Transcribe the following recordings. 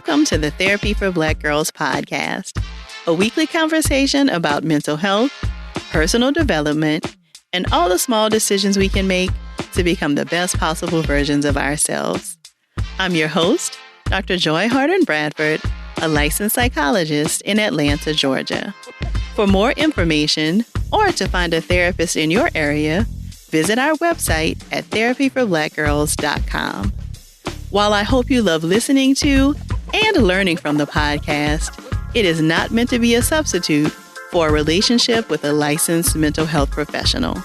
Welcome to the Therapy for Black Girls podcast, a weekly conversation about mental health, personal development, and all the small decisions we can make to become the best possible versions of ourselves. I'm your host, Dr. Joy Harden Bradford, a licensed psychologist in Atlanta, Georgia. For more information or to find a therapist in your area, visit our website at therapyforblackgirls.com. While I hope you love listening to and learning from the podcast, it is not meant to be a substitute for a relationship with a licensed mental health professional.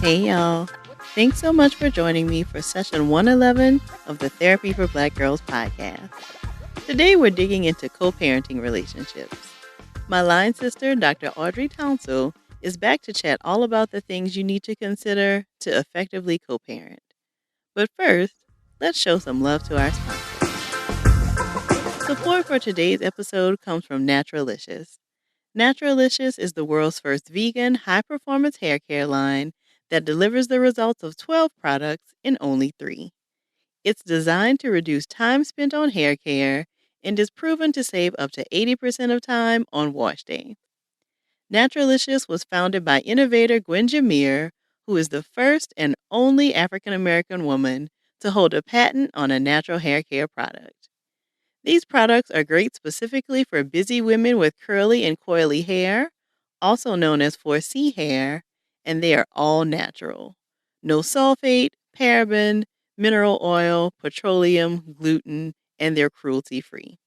Hey y'all, thanks so much for joining me for session 111 of the Therapy for Black Girls podcast. Today we're digging into co-parenting relationships. My line sister, Dr. Audrey Townsel, is back to chat all about the things you need to consider to effectively co-parent. But first, let's show some love to our sponsors. Support for today's episode comes from Naturalicious. Naturalicious is the world's first vegan, high-performance hair care line that delivers the results of 12 products in only 3. It's designed to reduce time spent on hair care and is proven to save up to 80% of time on wash day. Naturalicious was founded by innovator Gwen Jameer, who is the first and only African-American woman to hold a patent on a natural hair care product. These products are great specifically for busy women with curly and coily hair, also known as 4C hair, and they are all natural. No sulfate, paraben, mineral oil, petroleum, gluten, and they're cruelty-free.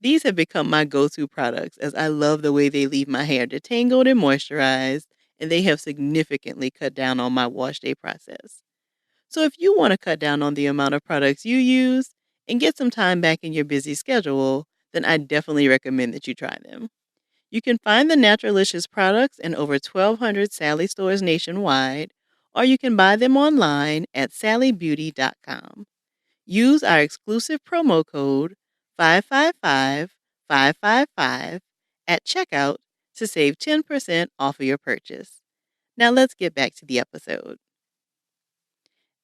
These have become my go-to products as I love the way they leave my hair detangled and moisturized, and they have significantly cut down on my wash day process. So if you want to cut down on the amount of products you use and get some time back in your busy schedule, then I definitely recommend that you try them. You can find the Naturalicious products in over 1,200 Sally stores nationwide, or you can buy them online at sallybeauty.com. Use our exclusive promo code 555-555 at checkout to save 10% off of your purchase. Now let's get back to the episode.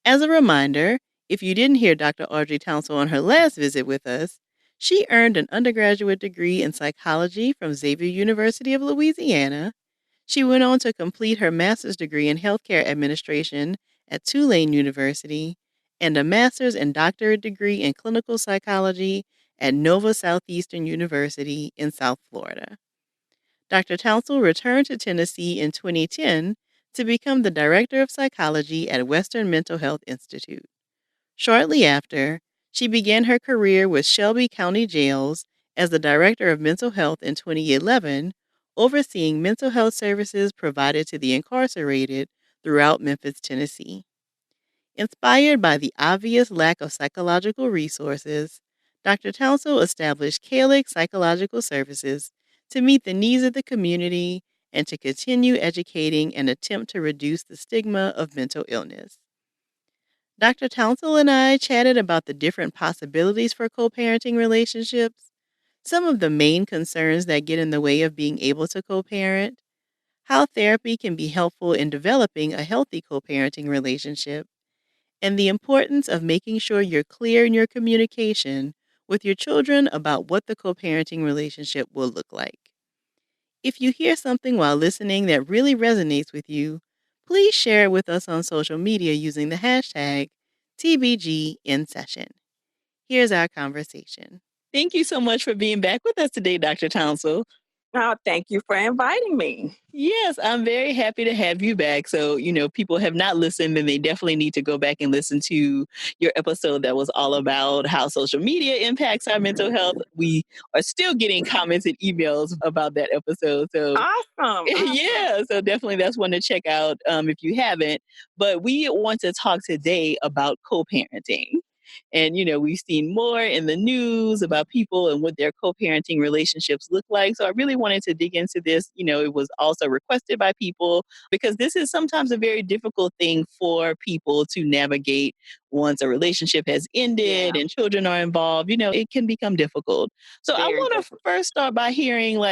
As a reminder, if you didn't hear Dr. Audrey Townsel on her last visit with us, she earned an undergraduate degree in psychology from Xavier University of Louisiana. She went on to complete her master's degree in healthcare administration at Tulane University and a master's and doctorate degree in clinical psychology at Nova Southeastern University in South Florida. Dr. Townsel returned to Tennessee in 2010 to become the Director of Psychology at Western Mental Health Institute. Shortly after, she began her career with Shelby County Jails as the Director of Mental Health in 2011, overseeing mental health services provided to the incarcerated throughout Memphis, Tennessee. Inspired by the obvious lack of psychological resources, Dr. Townsel established Calyx Psychological Services to meet the needs of the community and to continue educating and attempt to reduce the stigma of mental illness. Dr. Townsel and I chatted about the different possibilities for co-parenting relationships, some of the main concerns that get in the way of being able to co-parent, how therapy can be helpful in developing a healthy co-parenting relationship, and the importance of making sure you're clear in your communication with your children about what the co-parenting relationship will look like. If you hear something while listening that really resonates with you, please share it with us on social media using the hashtag TBGInSession. Here's our conversation. Thank you so much for being back with us today, Dr. Townsel. Oh, thank you for inviting me. Yes, I'm very happy to have you back. So, people have not listened, and they definitely need to go back and listen to your episode that was all about how social media impacts our mental health. We are still getting comments and emails about that episode. So, Awesome. Yeah, so definitely that's one to check out if you haven't. But we want to talk today about co-parenting. And, we've seen more in the news about people and what their co-parenting relationships look like. So I really wanted to dig into this. It was also requested by people because this is sometimes a very difficult thing for people to navigate once a relationship has ended and children are involved. It can become difficult. So I want to first start by hearing,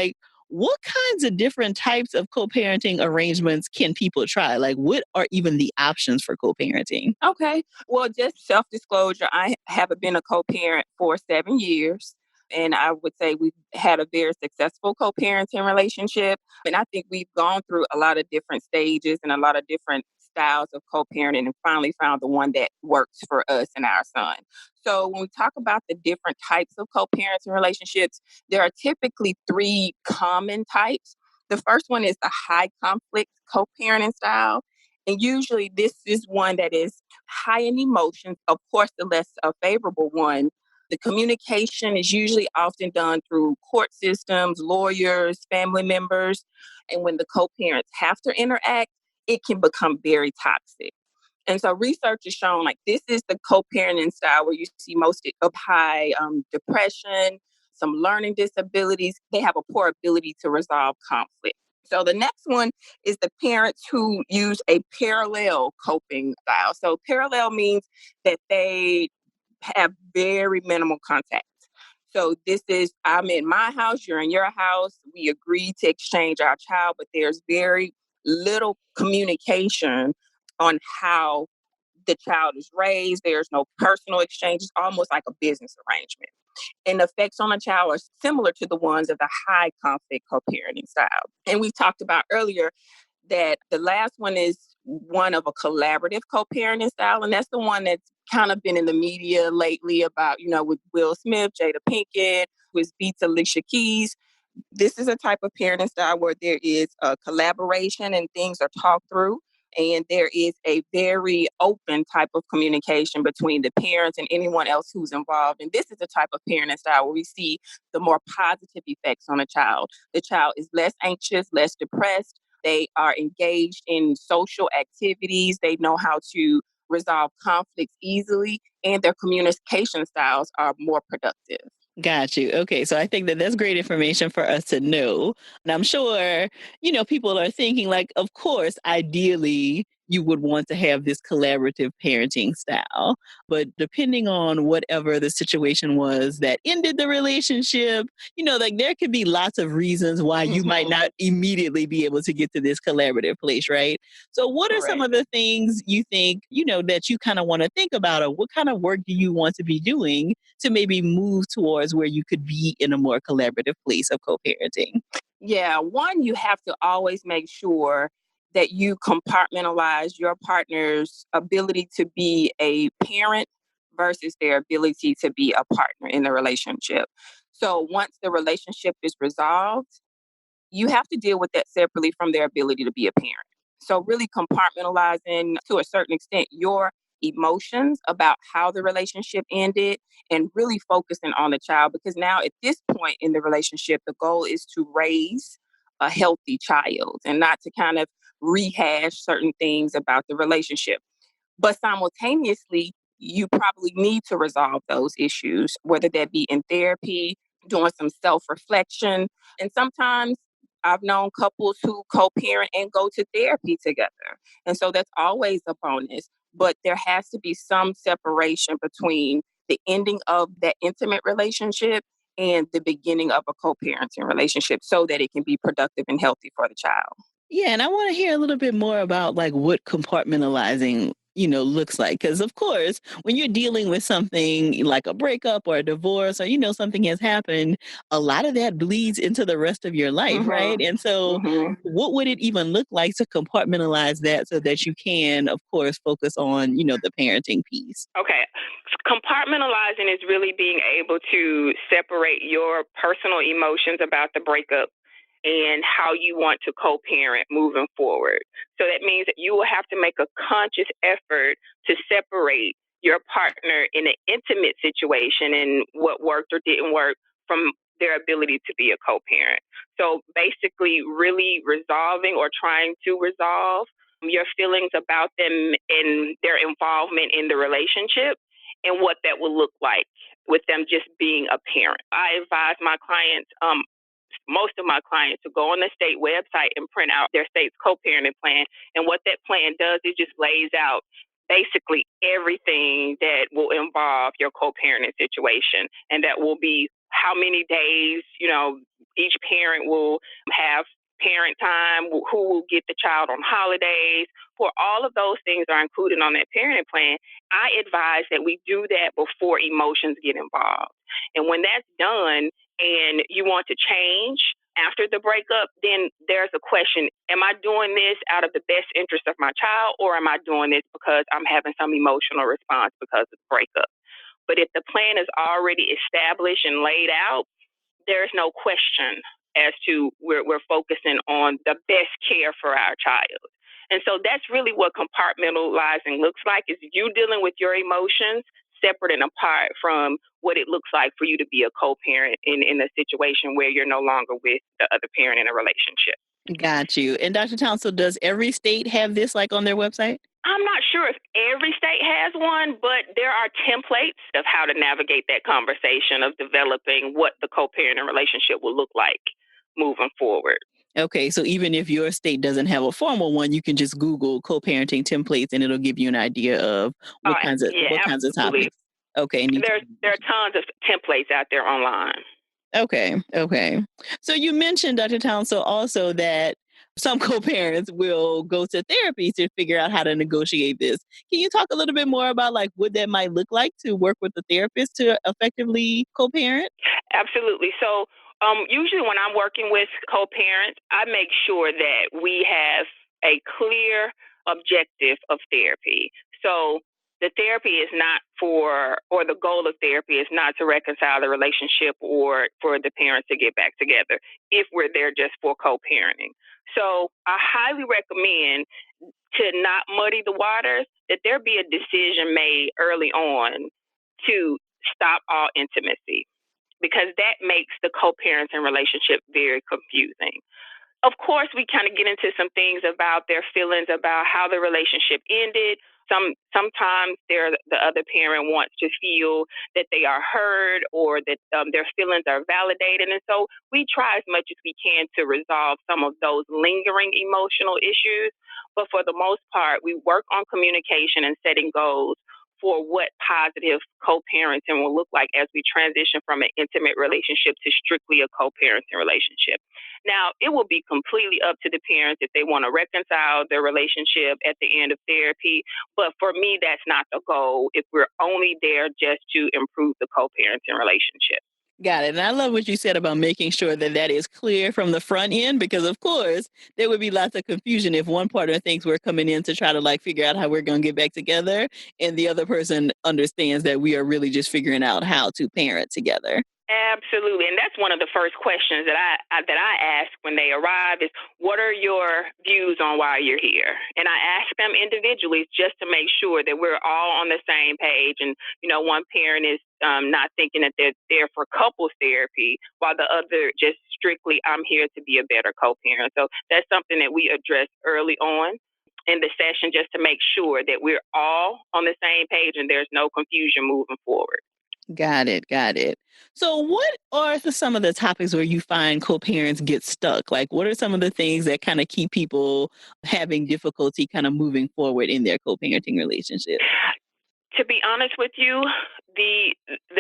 what kinds of different types of co-parenting arrangements can people try? Like, what are even the options for co-parenting? Okay. Well, just self disclosure, I have been a co parent for 7 years. And I would say we've had a very successful co parenting relationship. And I think we've gone through a lot of different stages and a lot of different styles of co parenting and finally found the one that works for us and our son. So, when we talk about the different types of co parenting relationships, there are typically three common types. The first one is the high conflict co parenting style. And usually, this is one that is high in emotions. Of course, the less favorable one. The communication is usually often done through court systems, lawyers, family members. And when the co parents have to interact, it can become very toxic. And so research has shown like this is the co-parenting style where you see most of high depression, some learning disabilities. They have a poor ability to resolve conflict. So the next one is the parents who use a parallel coping style. So parallel means that they have very minimal contact. So this is I'm in my house, you're in your house. We agree to exchange our child, but there's very little communication on how the child is raised. There's no personal exchange. It's almost like a business arrangement. And the effects on a child are similar to the ones of the high conflict co-parenting style. And we've talked about earlier that the last one is one of a collaborative co-parenting style, and that's the one that's kind of been in the media lately about, with Will Smith, Jada Pinkett, with Beats Alicia Keys. This is a type of parenting style where there is a collaboration and things are talked through. And there is a very open type of communication between the parents and anyone else who's involved. And this is a type of parenting style where we see the more positive effects on a child. The child is less anxious, less depressed. They are engaged in social activities. They know how to resolve conflicts easily, and their communication styles are more productive. Got you. Okay. So I think that that's great information for us to know. And I'm sure, people are thinking, like, of course, ideally, you would want to have this collaborative parenting style. But depending on whatever the situation was that ended the relationship, like there could be lots of reasons why you might not immediately be able to get to this collaborative place, right? So, what are some Correct. of the things you think, that you kind of want to think about, or what kind of work do you want to be doing to maybe move towards where you could be in a more collaborative place of co-parenting? Yeah, one, you have to always make sure that you compartmentalize your partner's ability to be a parent versus their ability to be a partner in the relationship. So once the relationship is resolved, you have to deal with that separately from their ability to be a parent. So, really compartmentalizing to a certain extent your emotions about how the relationship ended and really focusing on the child because now at this point in the relationship, the goal is to raise a healthy child and not to kind of rehash certain things about the relationship. But simultaneously, you probably need to resolve those issues, whether that be in therapy, doing some self reflection. And sometimes I've known couples who co parent and go to therapy together. And so that's always a bonus. But there has to be some separation between the ending of that intimate relationship and the beginning of a co parenting relationship so that it can be productive and healthy for the child. Yeah, and I want to hear a little bit more about like what compartmentalizing, looks like. Because of course, when you're dealing with something like a breakup or a divorce, or something has happened, a lot of that bleeds into the rest of your life, right? Hmm. And so, Hmm. what would it even look like to compartmentalize that so that you can, of course, focus on, the parenting piece? Okay. Compartmentalizing is really being able to separate your personal emotions about the breakup and how you want to co parent moving forward. So that means that you will have to make a conscious effort to separate your partner in an intimate situation and what worked or didn't work from their ability to be a co parent. So basically, really resolving or trying to resolve your feelings about them and their involvement in the relationship and what that will look like with them just being a parent. I advise my clients, most of my clients, to go on the state website and print out their state's co-parenting plan. And what that plan does is just lays out basically everything that will involve your co-parenting situation. And that will be how many days, Each parent will have parent time, who will get the child on holidays. For all of those things are included on that parenting plan. I advise that we do that before emotions get involved. And when that's done and you want to change after the breakup, then there's a question: am I doing this out of the best interest of my child, or am I doing this because I'm having some emotional response because of the breakup? But if the plan is already established and laid out, there's no question as to we're focusing on the best care for our child. And so that's really what compartmentalizing looks like, is you dealing with your emotions separate and apart from what it looks like for you to be a co-parent in a situation where you're no longer with the other parent in a relationship. Got you. And Dr. Townsel, does every state have this like on their website? I'm not sure if every state has one, but there are templates of how to navigate that conversation of developing what the co-parenting relationship will look like moving forward. Okay, so even if your state doesn't have a formal one, you can just Google co-parenting templates and it'll give you an idea of what kinds of Absolutely. topics. Okay, There are tons of templates out there online. Okay. So you mentioned, Dr. Townsel, also that some co-parents will go to therapy to figure out how to negotiate this. Can you talk a little bit more about like what that might look like to work with a therapist to effectively co-parent? Absolutely. So usually when I'm working with co-parents, I make sure that we have a clear objective of therapy. So the therapy is not or the goal of therapy is not to reconcile the relationship or for the parents to get back together if we're there just for co-parenting. So I highly recommend, to not muddy the waters, that there be a decision made early on to stop all intimacy, because that makes the co-parenting relationship very confusing. Of course, we kind of get into some things about their feelings about how the relationship ended. Sometimes the other parent wants to feel that they are heard or that their feelings are validated. And so we try as much as we can to resolve some of those lingering emotional issues. But for the most part, we work on communication and setting goals for what positive co-parenting will look like as we transition from an intimate relationship to strictly a co-parenting relationship. Now, it will be completely up to the parents if they want to reconcile their relationship at the end of therapy. But for me, that's not the goal if we're only there just to improve the co-parenting relationship. Got it. And I love what you said about making sure that that is clear from the front end, because of course there would be lots of confusion if one partner thinks we're coming in to try to like figure out how we're going to get back together and the other person understands that we are really just figuring out how to parent together. Absolutely, and that's one of the first questions that I ask when they arrive is, "What are your views on why you're here?" And I ask them individually just to make sure that we're all on the same page. And one parent is not thinking that they're there for couples therapy, while the other just strictly, "I'm here to be a better co-parent." So that's something that we address early on in the session, just to make sure that we're all on the same page and there's no confusion moving forward. Got it. So, what are some of the topics where you find co-parents get stuck? Like, what are some of the things that kind of keep people having difficulty kind of moving forward in their co-parenting relationship? To be honest with you, the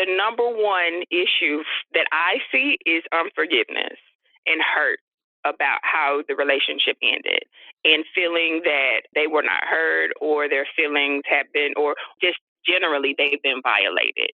number one issue that I see is unforgiveness and hurt about how the relationship ended, and feeling that they were not heard, or their feelings have been, or just generally they've been violated.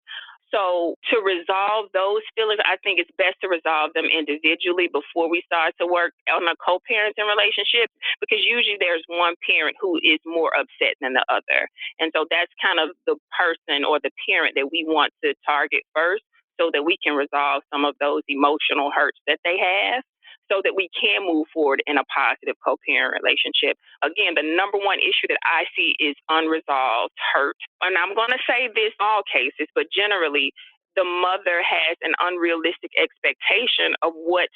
So to resolve those feelings, I think it's best to resolve them individually before we start to work on a co-parenting relationship, because usually there's one parent who is more upset than the other. And so that's kind of the person or the parent that we want to target first, so that we can resolve some of those emotional hurts that they have, so that we can move forward in a positive co-parent relationship. Again, the number one issue that I see is unresolved hurt. And I'm going to say this in all cases, but generally, the mother has an unrealistic expectation of what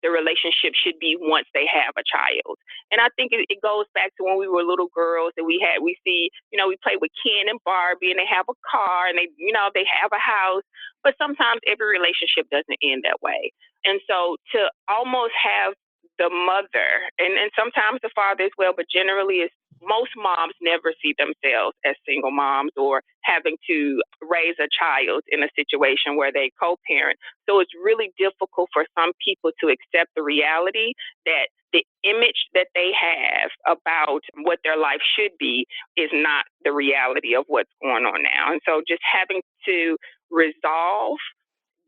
the relationship should be once they have a child. And I think it goes back to when we were little girls, that we see, we play with Ken and Barbie, and they have a car, and they have a house. But sometimes every relationship doesn't end that way. And so to almost have the mother, and sometimes the father as well, but generally it's most moms never see themselves as single moms or having to raise a child in a situation where they co-parent. So it's really difficult for some people to accept the reality that the image that they have about what their life should be is not the reality of what's going on now. And so just having to resolve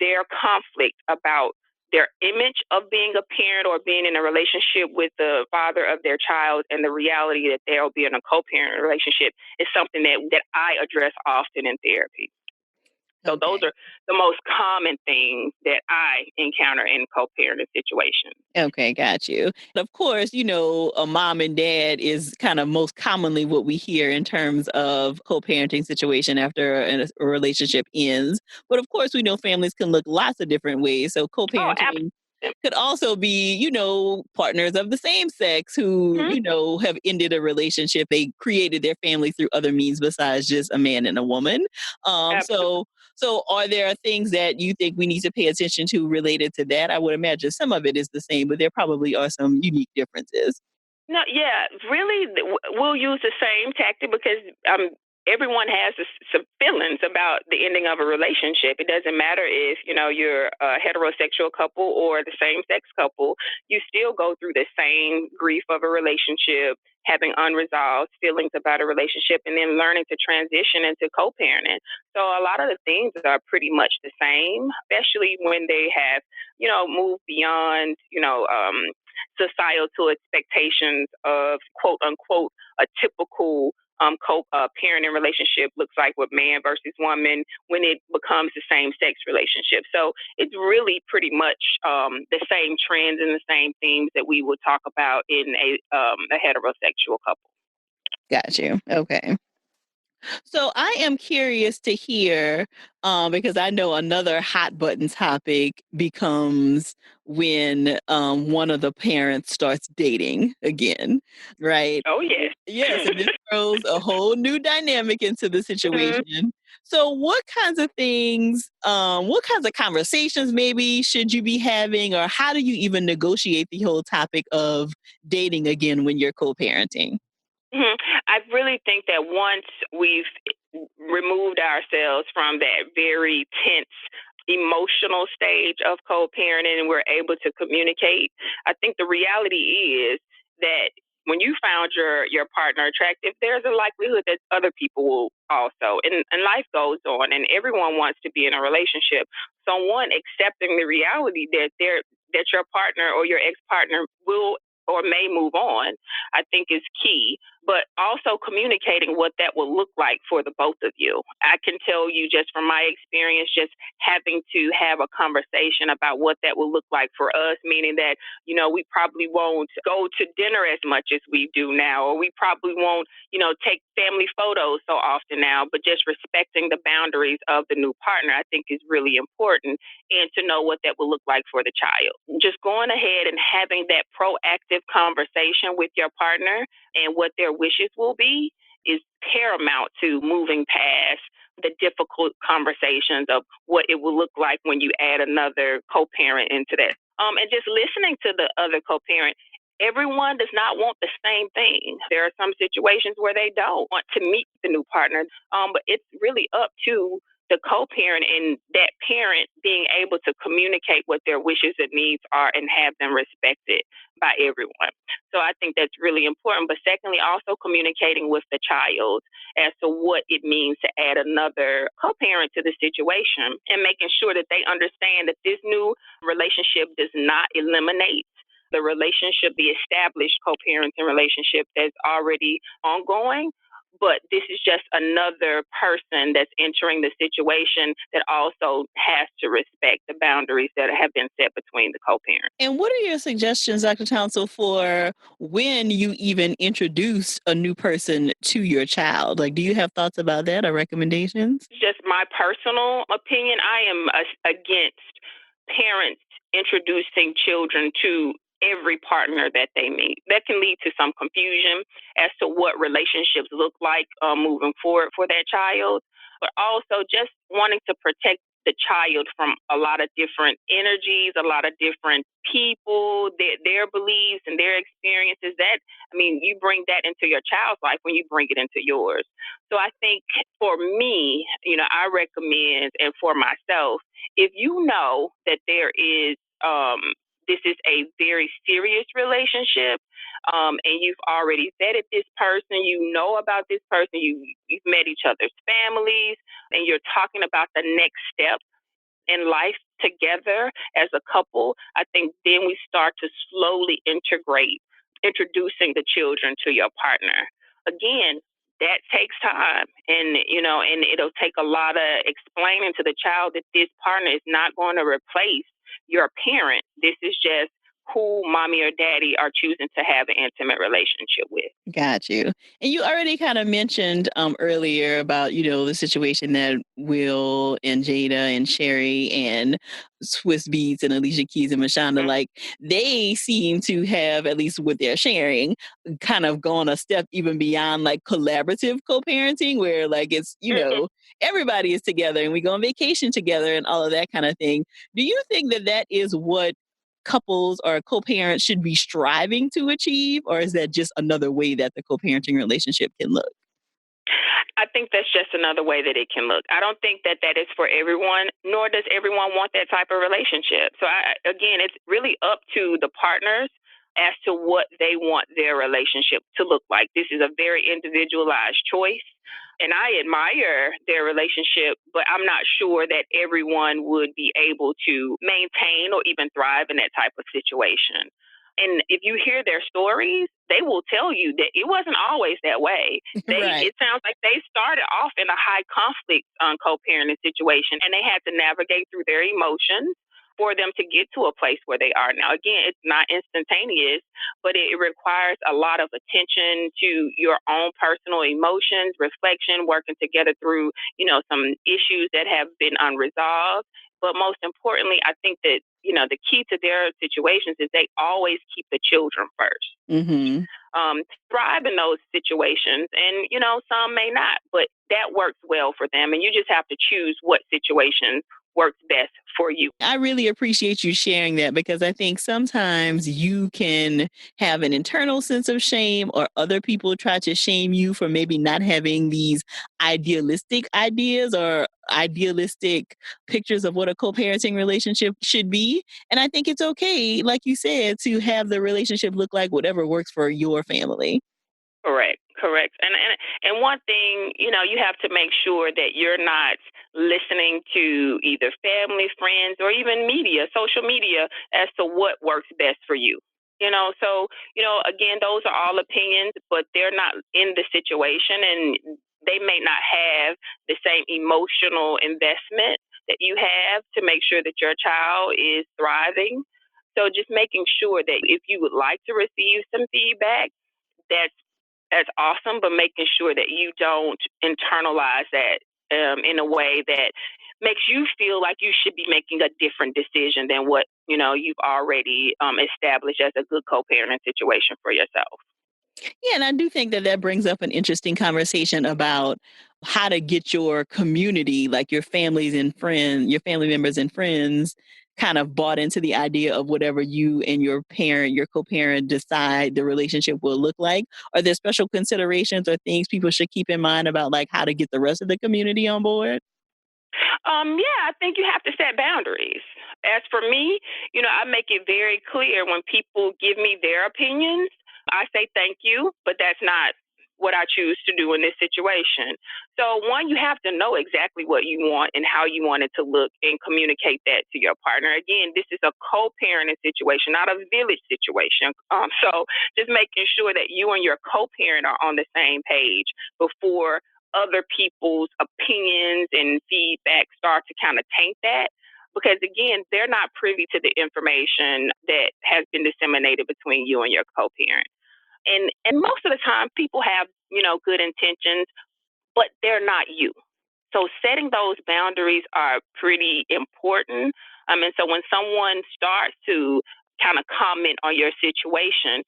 their conflict about their image of being a parent or being in a relationship with the father of their child and the reality that they'll be in a co-parent relationship is something that I address often in therapy. So those are the most common things that I encounter in co-parenting situations. Okay, got you. Of course, a mom and dad is kind of most commonly what we hear in terms of co-parenting situation after a relationship ends. But of course, we know families can look lots of different ways. So Oh, co-parenting absolutely. could also be, partners of the same sex who, have ended a relationship. They created their family through other means besides just a man and a woman. Um, Absolutely. so so are there things that you think we need to pay attention to related to that? I would imagine some of it is the same, but there probably are some unique differences. No, yeah, really, we'll use the same tactic because everyone has some feelings about the ending of a relationship. It doesn't matter if you're a heterosexual couple or the same sex couple. You still go through the same grief of a relationship, having unresolved feelings about a relationship, and then learning to transition into co-parenting. So a lot of the things are pretty much the same, especially when they have moved beyond societal expectations of quote unquote a typical parenting relationship looks like with man versus woman when it becomes the same sex relationship. So it's really pretty much the same trends and the same themes that we would talk about in a heterosexual couple. Got you. Okay. So I am curious to hear, because I know another hot button topic becomes when one of the parents starts dating again, right? Oh, yes. Yes, and this throws a whole new dynamic into the Mhm. situation. So, what kinds of things, what kinds of conversations maybe should you be having, or how do you even negotiate the whole topic of dating again when you're co parenting? Mhm. I really think that once we've removed ourselves from that very tense emotional stage of co-parenting and we're able to communicate, I think the reality is that when you found your partner attractive, there's a likelihood that other people will also. And life goes on and everyone wants to be in a relationship. So one, accepting the reality that your partner or your ex-partner will or may move on, I think is key, but also communicating what that will look like for the both of you. I can tell you just from my experience, just having to have a conversation about what that will look like for us, meaning that, we probably won't go to dinner as much as we do now, or we probably won't, take family photos so often now, but just respecting the boundaries of the new partner, I think is really important, and to know what that will look like for the child. Just going ahead and having that proactive conversation with your partner and what their wishes will be is paramount to moving past the difficult conversations of what it will look like when you add another co-parent into that. And just listening to the other co-parent. Everyone does not want the same thing. There are some situations where they don't want to meet the new partner, but it's really up to the co-parent and that parent being able to communicate what their wishes and needs are and have them respected by everyone. So I think that's really important. But secondly, also communicating with the child as to what it means to add another co-parent to the situation and making sure that they understand that this new relationship does not eliminate the relationship, the established co-parenting relationship that's already ongoing, but this is just another person that's entering the situation that also has to respect the boundaries that have been set between the co-parents. And what are your suggestions, Dr. Townsel, for when you even introduce a new person to your child? Like, do you have thoughts about that or recommendations? Just my personal opinion, I am against parents introducing children to every partner that they meet. That can lead to some confusion as to what relationships look like moving forward for that child, but also just wanting to protect the child from a lot of different energies, a lot of different people, their beliefs and their experiences. That, I mean, you bring that into your child's life when you bring it into yours. So I think for me, I recommend, and for myself, if you know that this is a very serious relationship, and you've already vetted this person, you know about this person, you've met each other's families, and you're talking about the next step in life together as a couple, I think then we start to slowly integrate introducing the children to your partner. Again, that takes time, and it'll take a lot of explaining to the child that this partner is not going to replace your parent. This is just who mommy or daddy are choosing to have an intimate relationship with. Got you. And you already kind of mentioned earlier about, the situation that Will and Jada and Sherry and Swiss Beats and Alicia Keys and Mashonda, Mm-hmm. like they seem to have, at least with their sharing, kind of gone a step even beyond like collaborative co-parenting, where like it's, Mm-hmm. everybody is together and we go on vacation together and all of that kind of thing. Do you think that that is what couples or co-parents should be striving to achieve, or is that just another way that the co-parenting relationship can look? I think that's just another way that it can look. I don't think that that is for everyone, nor does everyone want that type of relationship. So, again, it's really up to the partners as to what they want their relationship to look like. This is a very individualized choice. And I admire their relationship, but I'm not sure that everyone would be able to maintain or even thrive in that type of situation. And if you hear their stories, they will tell you that it wasn't always that way. Right. It sounds like they started off in a high conflict co-parenting situation, and they had to navigate through their emotions for them to get to a place where they are now. Again, it's not instantaneous, but it requires a lot of attention to your own personal emotions, reflection, working together through, some issues that have been unresolved. But most importantly, I think that, the key to their situations is they always keep the children first. Hmm. Thrive in those situations, and some may not, but that works well for them, and you just have to choose what situation works best for you. I really appreciate you sharing that, because I think sometimes you can have an internal sense of shame, or other people try to shame you for maybe not having these idealistic ideas or idealistic pictures of what a co-parenting relationship should be. And I think it's okay, like you said, to have the relationship look like whatever works for your family. Correct, correct. And one thing, you have to make sure that you're not listening to either family, friends, or even media, social media, as to what works best for you. So again, those are all opinions, but they're not in the situation, and they may not have the same emotional investment that you have to make sure that your child is thriving. So just making sure that if you would like to receive some feedback, that's that's awesome, but making sure that you don't internalize that in a way that makes you feel like you should be making a different decision than what you've already established as a good co-parenting situation for yourself. Yeah, and I do think that that brings up an interesting conversation about how to get your community, like your families and friends, your family members and friends, kind of bought into the idea of whatever you and your parent, your co-parent decide the relationship will look like. Are there special considerations or things people should keep in mind about like how to get the rest of the community on board? Yeah, I think you have to set boundaries. As for me, I make it very clear when people give me their opinions, I say thank you, but that's not what I choose to do in this situation. So, one, you have to know exactly what you want and how you want it to look and communicate that to your partner. Again, this is a co parenting situation, not a village situation. So, just making sure that you and your co parent are on the same page before other people's opinions and feedback start to kind of taint that, because again they're not privy to the information that has been disseminated between you and your co-parent. And most of the time people have good intentions, but they're not you. So setting those boundaries are pretty important. And so when someone starts to kind of comment on your situation,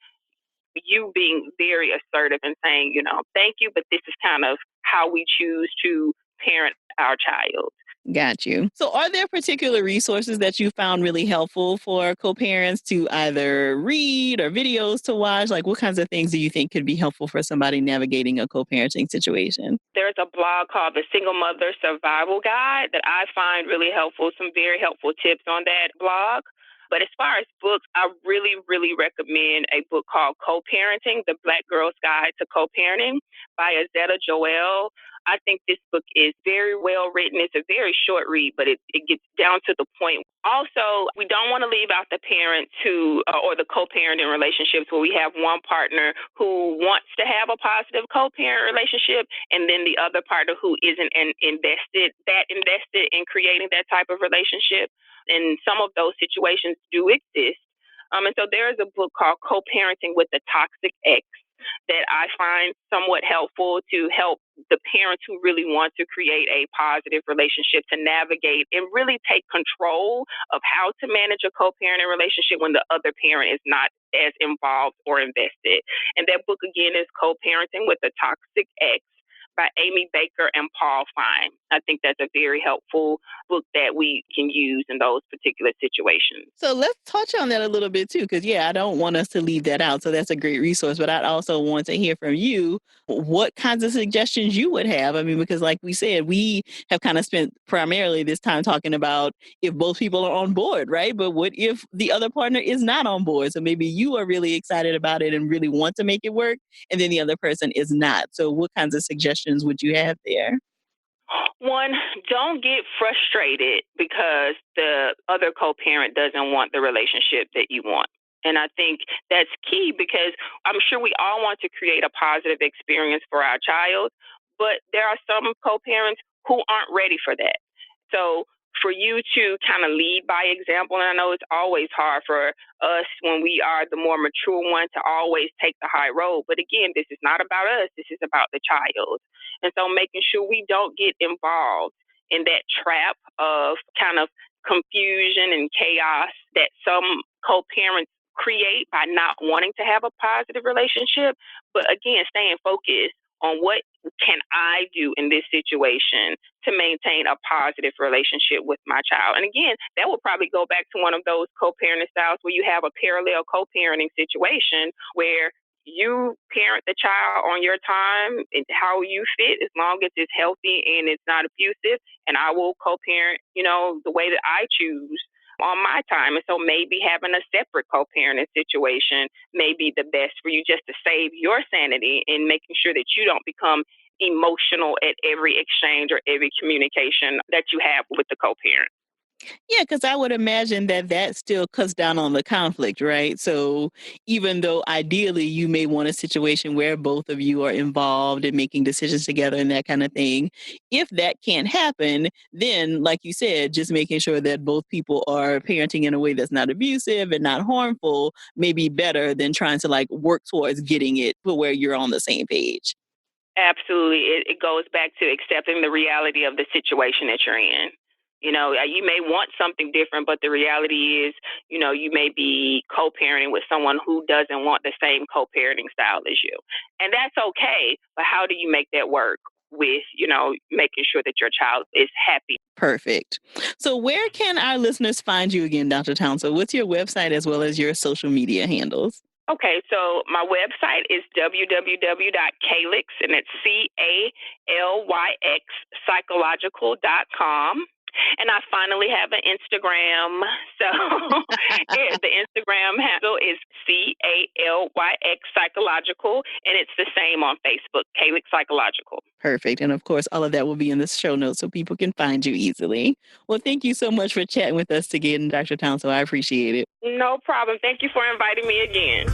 you being very assertive and saying, thank you, but this is kind of how we choose to parent our child. Got you. So, are there particular resources that you found really helpful for co-parents to either read or videos to watch? Like, what kinds of things do you think could be helpful for somebody navigating a co-parenting situation? There's a blog called the Single Mother Survival Guide that I find really helpful, some very helpful tips on that blog. But as far as books, I really, really recommend a book called Co-Parenting, The Black Girl's Guide to Co-Parenting by Azetta Joelle. I think this book is very well written. It's a very short read, but it gets down to the point. Also, we don't want to leave out the parents who, or the co-parenting relationships where we have one partner who wants to have a positive co-parent relationship, and then the other partner who isn't invested in creating that type of relationship. And some of those situations do exist. And so there is a book called Co-Parenting with the Toxic Ex that I find somewhat helpful to help the parents who really want to create a positive relationship to navigate and really take control of how to manage a co-parenting relationship when the other parent is not as involved or invested. And that book again is Co-Parenting with the Toxic Ex by Amy Baker and Paul Fine. I think that's a very helpful book that we can use in those particular situations. So let's touch on that a little bit too, because I don't want us to leave that out. So that's a great resource, but I'd also want to hear from you what kinds of suggestions you would have. I mean, because like we said, we have kind of spent primarily this time talking about if both people are on board, right? But what if the other partner is not on board? So maybe you are really excited about it and really want to make it work, and then the other person is not. So what kinds of suggestions would you have there? One, don't get frustrated because the other co parent doesn't want the relationship that you want. And I think that's key because I'm sure we all want to create a positive experience for our child, but there are some co parents who aren't ready for that. So for you to kind of lead by example, and I know it's always hard for us when we are the more mature one to always take the high road. But again, this is not about us, this is about the child. And so making sure we don't get involved in that trap of kind of confusion and chaos that some co parents create by not wanting to have a positive relationship. But again, staying focused on what can I do in this situation to maintain a positive relationship with my child. And again, that will probably go back to one of those co-parenting styles where you have a parallel co-parenting situation where you parent the child on your time and how you fit, as long as it's healthy and it's not abusive. And I will co-parent, the way that I choose on my time. And so maybe having a separate co-parenting situation may be the best for you, just to save your sanity and making sure that you don't become emotional at every exchange or every communication that you have with the co-parent. Yeah, because I would imagine that that still cuts down on the conflict, right? So even though ideally you may want a situation where both of you are involved in making decisions together and that kind of thing, if that can't happen, then like you said, just making sure that both people are parenting in a way that's not abusive and not harmful may be better than trying to like work towards getting it to where you're on the same page. Absolutely. It goes back to accepting the reality of the situation that you're in. You may want something different, but the reality is, you may be co parenting with someone who doesn't want the same co parenting style as you. And that's okay. But how do you make that work with, making sure that your child is happy? Perfect. So, where can our listeners find you again, Dr. Townsel? What's your website as well as your social media handles? Okay, so my website is www.calyx, and it's CALYX psychological.com. And I finally have an Instagram. So the Instagram handle is CALYX Psychological, and it's the same on Facebook, Calyx Psychological. Perfect. And of course, all of that will be in the show notes so people can find you easily. Well, thank you so much for chatting with us again, Dr. Townsel. I appreciate it. No problem. Thank you for inviting me again.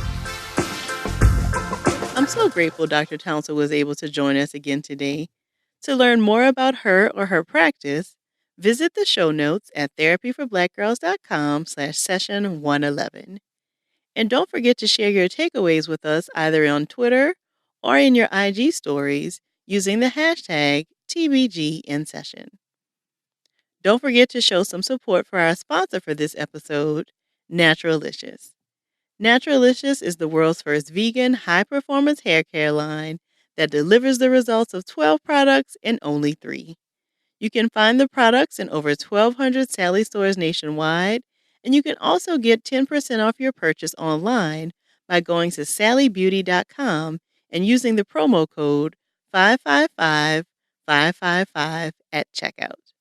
I'm so grateful Dr. Townsel was able to join us again today. To learn more about her or her practice, visit the show notes at therapyforblackgirls.com/session 111. And don't forget to share your takeaways with us either on Twitter or in your IG stories using the hashtag TBGInSession. Don't forget to show some support for our sponsor for this episode, Naturalicious. Naturalicious is the world's first vegan, high-performance hair care line that delivers the results of 12 products in only 3. You can find the products in over 1,200 Sally stores nationwide, and you can also get 10% off your purchase online by going to sallybeauty.com and using the promo code 555555 at checkout.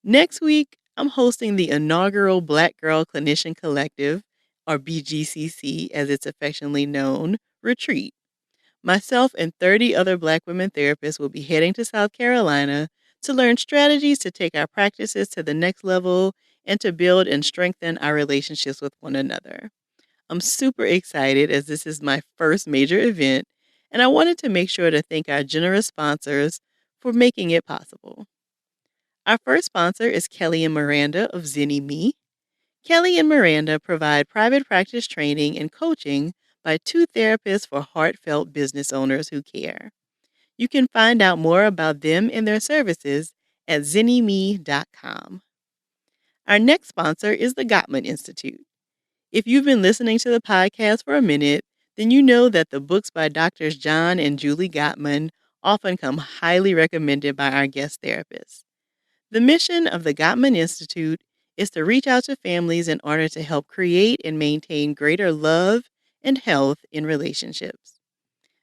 Next week, I'm hosting the inaugural Black Girl Clinician Collective, or BGCC as it's affectionately known, retreat. Myself and 30 other Black women therapists will be heading to South Carolina to learn strategies to take our practices to the next level and to build and strengthen our relationships with one another. I'm super excited as this is my first major event, and I wanted to make sure to thank our generous sponsors for making it possible. Our first sponsor is Kelly and Miranda of Zenny Me. Kelly and Miranda provide private practice training and coaching by two therapists for heartfelt business owners who care. You can find out more about them and their services at zennyme.com. Our next sponsor is the Gottman Institute. If you've been listening to the podcast for a minute, then you know that the books by Drs. John and Julie Gottman often come highly recommended by our guest therapists. The mission of the Gottman Institute is to reach out to families in order to help create and maintain greater love and health in relationships.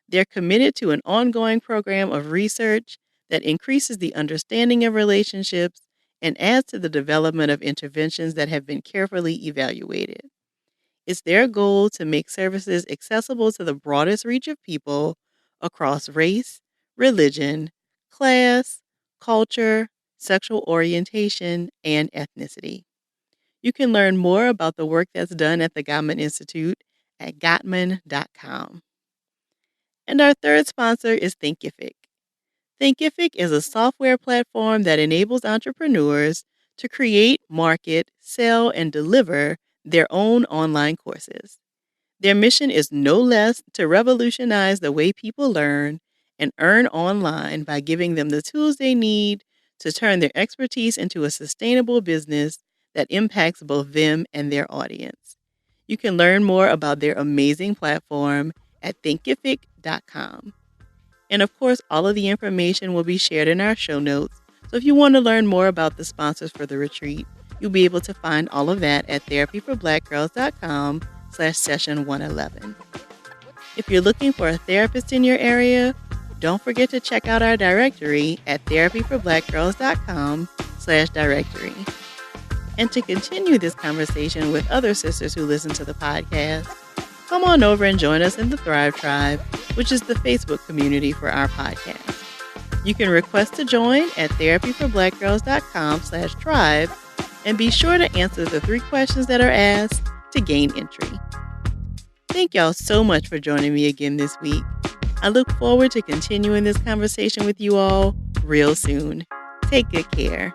They're committed to an ongoing program of research that increases the understanding of relationships and adds to the development of interventions that have been carefully evaluated. It's their goal to make services accessible to the broadest reach of people across race, religion, class, culture, sexual orientation, and ethnicity. You can learn more about the work that's done at the Gottman Institute at gottman.com. And our third sponsor is Thinkific. Thinkific is a software platform that enables entrepreneurs to create, market, sell, and deliver their own online courses. Their mission is no less to revolutionize the way people learn and earn online by giving them the tools they need to turn their expertise into a sustainable business that impacts both them and their audience. You can learn more about their amazing platform at Thinkific.com. And of course, all of the information will be shared in our show notes. So if you want to learn more about the sponsors for the retreat, you'll be able to find all of that at therapyforblackgirls.com/session 111. If you're looking for a therapist in your area, don't forget to check out our directory at therapyforblackgirls.com/directory. And to continue this conversation with other sisters who listen to the podcast, come on over and join us in the Thrive Tribe, which is the Facebook community for our podcast. You can request to join at therapyforblackgirls.com/tribe and be sure to answer the 3 questions that are asked to gain entry. Thank y'all so much for joining me again this week. I look forward to continuing this conversation with you all real soon. Take good care.